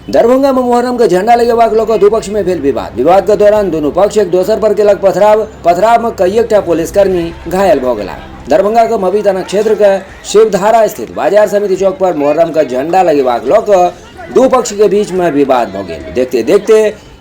दरभंगा में मुहर्रम का झंडा लगेबाक लऽ कऽ दू पक्ष में भेल विवाद के दौरान दोनों पक्ष एक दोसर पर केलक पथराव में कईटा पुलिसकर्मी घायल भऽ गेला। दरभंगा के मवी थाना क्षेत्र के शिवधारा स्थित बाजार समिति चौक पर मुहर्रम का झंडा लगेबाक लऽ कऽ दू पक्ष के बीच में विवाद भऽ गेल। देखते देखते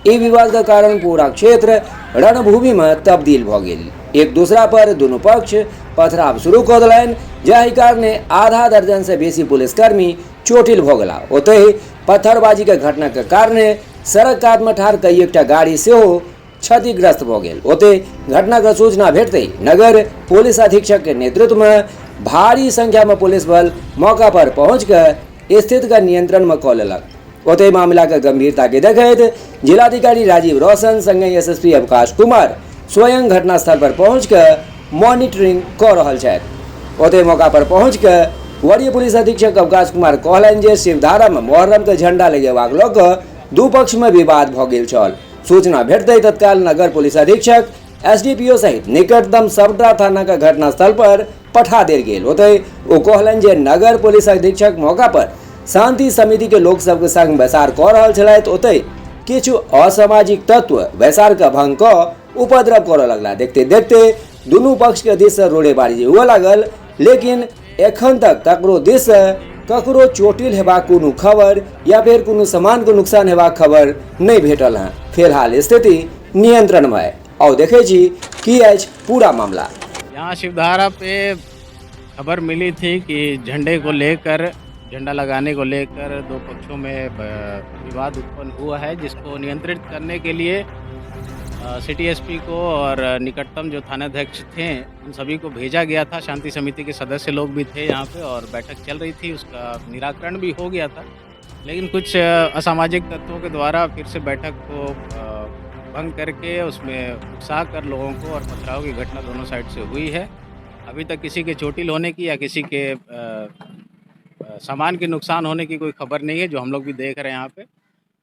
ई विवाद के कारण पूरा क्षेत्र रणभूमि में तब्दील भऽ गेल। एक दूसरा पर दोनों पक्ष पथराव शुरू कऽ देलनि, जाहि कारणे आधा दर्जन से बेसी पुलिसकर्मी चोटिल भऽ गेला। ओतहि पत्थरबाजी के घटना के कारणे सड़क कात में ठाढ़ कईटा गाड़ी सेहो क्षतिग्रस्त भऽ गेल। ओतहि घटना के सूचना भेटते नगर पुलिस अधीक्षक के नेतृत्व में भारी संख्या में पुलिस बल मौका पर पहुंच कर स्थिति का नियंत्रण में कऽ लेलक। ओतहि मामला के गंभीरता के देखैत जिलाधिकारी राजीव रोशन संगे एसएसपी अवकाश कुमार स्वयं घटनास्थल पर पहुंच कर मॉनिटरिंग कऽ रहल छथि। ओतहि मौका पर पहुंच कर वरीय पुलिस अधीक्षक अवकाश कुमार कहलनि जे शिवधारा में मुहर्रम के झंडा लगेबाक लऽ कऽ दू पक्ष में विवाद भऽ गेल छल। सूचना भेटते तत्काल नगर पुलिस अधीक्षक एसडीपीओ सहित निकटतम सबटा थाना के घटनास्थल पर पठा देल गेल। ओतहि ओ कहलनि जे नगर पुलिस अधीक्षक मौका पर शांति समिति के लोक सब के संग बैसार कऽ रहल छलथि। ओतहि किछु असामाजिक तत्व बैसार के भंग कऽ उपद्रव करऽ लगला। देखते देखते दुनू पक्ष के दिस से रोड़ेबाजी हुअ लागल, लेकिन एखन तक ककरो दिस से ककरो चोटिल हेबाक कोनो खबर या फिर कोनो सामान को नुकसान हेबाक खबर नहीं भेटल है। फिलहाल स्थिति नियंत्रण में है और देखे छी की अछि पूरा मामला। यहाँ शिवधारा पे खबर मिली थी कि झंडा लगाने को लेकर दो पक्षों में विवाद उत्पन्न हुआ है, जिसको नियंत्रित करने के लिए सिटी एसपी को और निकटतम जो थानाध्यक्ष थे उन सभी को भेजा गया था। शांति समिति के सदस्य लोग भी थे यहाँ पे और बैठक चल रही थी, उसका निराकरण भी हो गया था। लेकिन कुछ असामाजिक तत्वों के द्वारा फिर से बैठक को भंग करके उसमें उकसा कर लोगों को और पथराव की घटना दोनों साइड से हुई है। अभी तक किसी के चोटिल होने की या किसी के सामान के नुकसान होने की कोई खबर नहीं है, जो हम लोग भी देख रहे हैं। यहाँ पे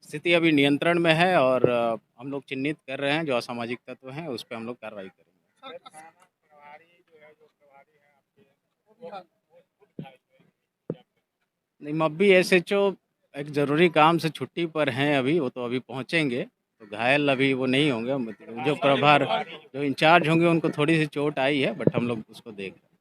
स्थिति अभी नियंत्रण में है और हम लोग चिन्हित कर रहे हैं जो असामाजिक तत्व हैं, उस पर हम लोग कार्रवाई करेंगे। नहीं, मब्बी एसएचओ एक ज़रूरी काम से छुट्टी पर हैं अभी, वो तो अभी पहुंचेंगे, तो घायल अभी वो नहीं होंगे। जो प्रभार जो इंचार्ज होंगे उनको थोड़ी सी चोट आई है, बट हम लोग उसको देख रहे हैं।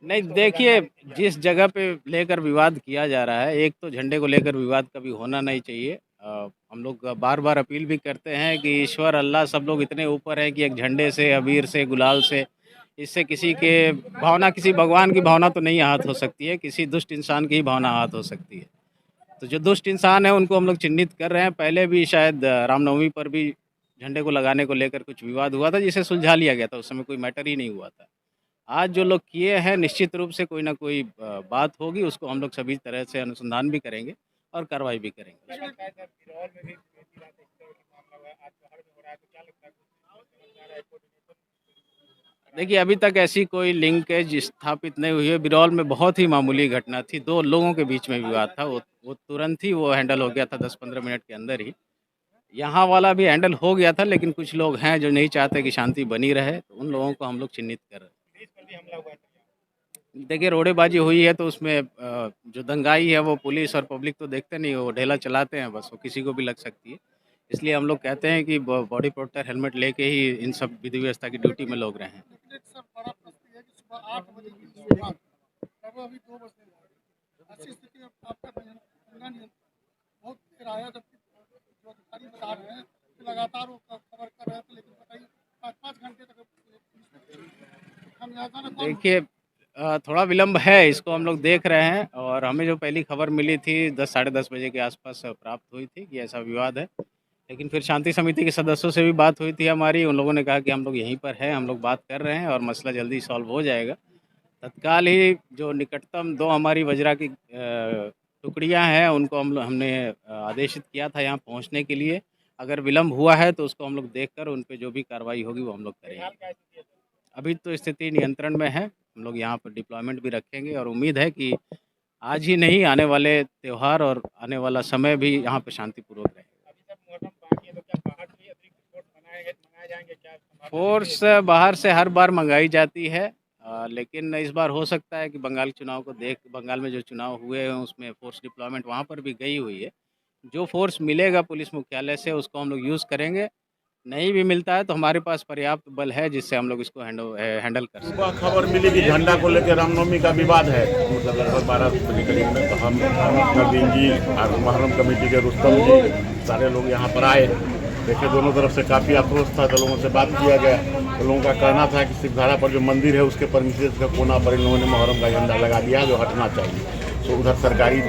नहीं, देखिए, जिस जगह पे लेकर विवाद किया जा रहा है, एक तो झंडे को लेकर विवाद कभी होना नहीं चाहिए। हम लोग बार बार अपील भी करते हैं कि ईश्वर अल्लाह सब लोग इतने ऊपर है कि एक झंडे से, अबीर से, गुलाल से, इससे किसी के भावना, किसी भगवान की भावना तो नहीं आहत हो सकती है, किसी दुष्ट इंसान की ही भावना आहत हो सकती है। तो जो दुष्ट इंसान है उनको हम लोग चिन्हित कर रहे हैं। पहले भी शायद रामनवमी पर भी झंडे को लगाने को लेकर कुछ विवाद हुआ था, जिसे सुलझा लिया गया था, उस समय कोई मैटर ही नहीं हुआ था। आज जो लोग किए हैं, निश्चित रूप से कोई ना कोई बात होगी, उसको हम लोग सभी तरह से अनुसंधान भी करेंगे और कार्रवाई भी करेंगे। देखिए, अभी तक ऐसी कोई लिंकेज स्थापित नहीं हुई है। बिरौल में बहुत ही मामूली घटना थी, दो लोगों के बीच में विवाद था, वो तुरंत ही वो हैंडल हो गया था 10-15 मिनट के अंदर ही। यहाँ वाला भी हैंडल हो गया था, लेकिन कुछ लोग हैं जो नहीं चाहते कि शांति बनी रहे, तो उन लोगों को हम लोग चिन्हित कर रहे हैं। देखिए, रोड़ेबाजी हुई है तो उसमें जो दंगाई है वो पुलिस और पब्लिक तो देखते नहीं, वो ढेला चलाते हैं बस, वो किसी को भी लग सकती है। इसलिए हम लोग कहते हैं कि बॉडी प्रोटेक्टर हेलमेट लेके ही इन सब विधि व्यवस्था की ड्यूटी में लोग रहें। लगातार वो कवर कर रहे थे, लेकिन बताइए 5-5 घंटे तक देखिए, थोड़ा विलम्ब है, इसको हम लोग देख रहे हैं और हमें जो पहली खबर मिली थी 10 साढ़े 10 बजे के आसपास प्राप्त हुई थी कि ऐसा विवाद है। लेकिन फिर शांति समिति के सदस्यों से भी बात हुई थी हमारी, उन लोगों ने कहा कि हम लोग यहीं पर हैं, हम लोग बात कर रहे हैं और मसला जल्दी सॉल्व हो जाएगा। तत्काल ही जो निकटतम 2 हमारी वज्रा की टुकड़ियाँ हैं उनको हमने आदेशित किया था यहाँ पहुँचने के लिए। अगर विलम्ब हुआ है तो उसको हम लोग देखकर उन पे जो भी कार्रवाई होगी वो हम लोग करेंगे। अभी तो स्थिति नियंत्रण में है, हम लोग यहाँ पर डिप्लॉयमेंट भी रखेंगे और उम्मीद है कि आज ही नहीं, आने वाले त्यौहार और आने वाला समय भी यहाँ पे शांतिपूर्वक रहेगा। फोर्स बाहर से हर बार मंगाई जाती है लेकिन इस बार हो सकता है कि बंगाल में जो चुनाव हुए हैं उसमें फोर्स डिप्लॉयमेंट वहाँ पर भी गई हुई है। जो फोर्स मिलेगा पुलिस मुख्यालय से उसको हम लोग यूज़ करेंगे। नहीं भी मिलता है तो हमारे पास पर्याप्त बल है जिससे हम लोग इसको हैंडल कर सकते हैं। सुबह खबर मिली कि झंडा को लेकर रामनवमी का विवाद है, मतलब लगभग 12 बजे करीब में। तो हम नवीन जी और मुहर्रम कमेटी के रुस्तम जी सारे लोग यहाँ पर आए, देखे दोनों तरफ से काफ़ी आक्रोश था। तो लोगों से बात किया गया, तो लोगों का कहना था कि सिखधारा पर जो मंदिर है उसके परमिसेस का कोना पर इन लोगों ने मुहर्रम का झंडा लगा दिया, जो हटना चाहिए। तो उधर सरकारी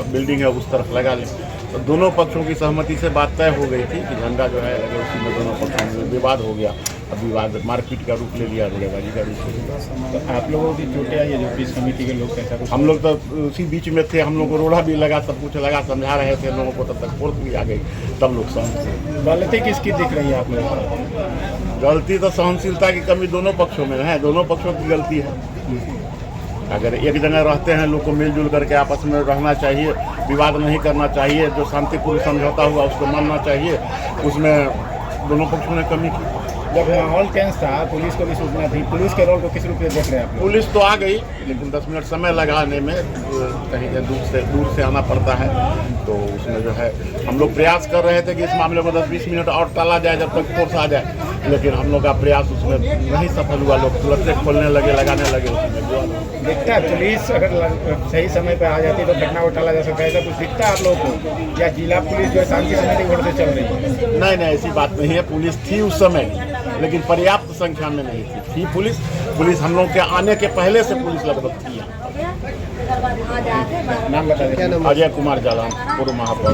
बिल्डिंग है उस तरफ लगा लें। तो दोनों पक्षों की सहमति से बात तय हो गई थी कि झंडा जो है लगे, उसी में दोनों पक्षों में विवाद हो गया। अब विवाद मारपीट का रूप ले लिया, रोड़ेबाजी का रूप ले लिया। तो आप लोगों की चोटें आई है जो बीच समिति के लोग कैसा कुछ? हम लोग तो उसी बीच में थे, हम लोग को रोड़ा भी लगा, सब कुछ लगा, समझा रहे थे लोगों को, तब तक फोर्स भी आ गई, तब लोग शांत थे। गलती किसकी दिख रही है आप लोगों को? गलती तो सहनशीलता की कमी दोनों पक्षों में है, दोनों पक्षों की गलती है। अगर एक जगह रहते हैं लोग को मिलजुल करके आपस में रहना चाहिए, विवाद नहीं करना चाहिए, जो शांतिपूर्ण समझौता हुआ उसको मानना चाहिए, उसमें दोनों पक्षों ने कमी की। जब माहौल टेंस था, पुलिस को भी सूचना थी, पुलिस के रोल को किस रूप में देख रहे हैं आप लोग? पुलिस तो आ गई, लेकिन 10 मिनट समय लगाने में कहीं दूर से आना पड़ता है। तो उसमें जो है हम लोग प्रयास कर रहे थे कि इस मामले में 10-20 मिनट और टाला जाए जब तक फोर्स आ जाए, लेकिन हम लोग का प्रयास उसमें नहीं सफल हुआ। लोग तुरंत खोलने लगे, लगाने लगे, उसमें जो दिखता है पुलिस अगर सही समय पर आ जाती तो घटना को टाला जा सकता है, ऐसा कुछ दिखता है आप लोगों को? या जिला पुलिस जो है शांति समिति की ओर से चल रही है? नहीं, ऐसी बात नहीं है। पुलिस थी उस समय, लेकिन पर्याप्त संख्या में नहीं थी। पुलिस हम लोग के आने के पहले से पुलिस लगभग थी यहाँ। नाम बता दें। अजय कुमार जालान, पूर्व महापौर।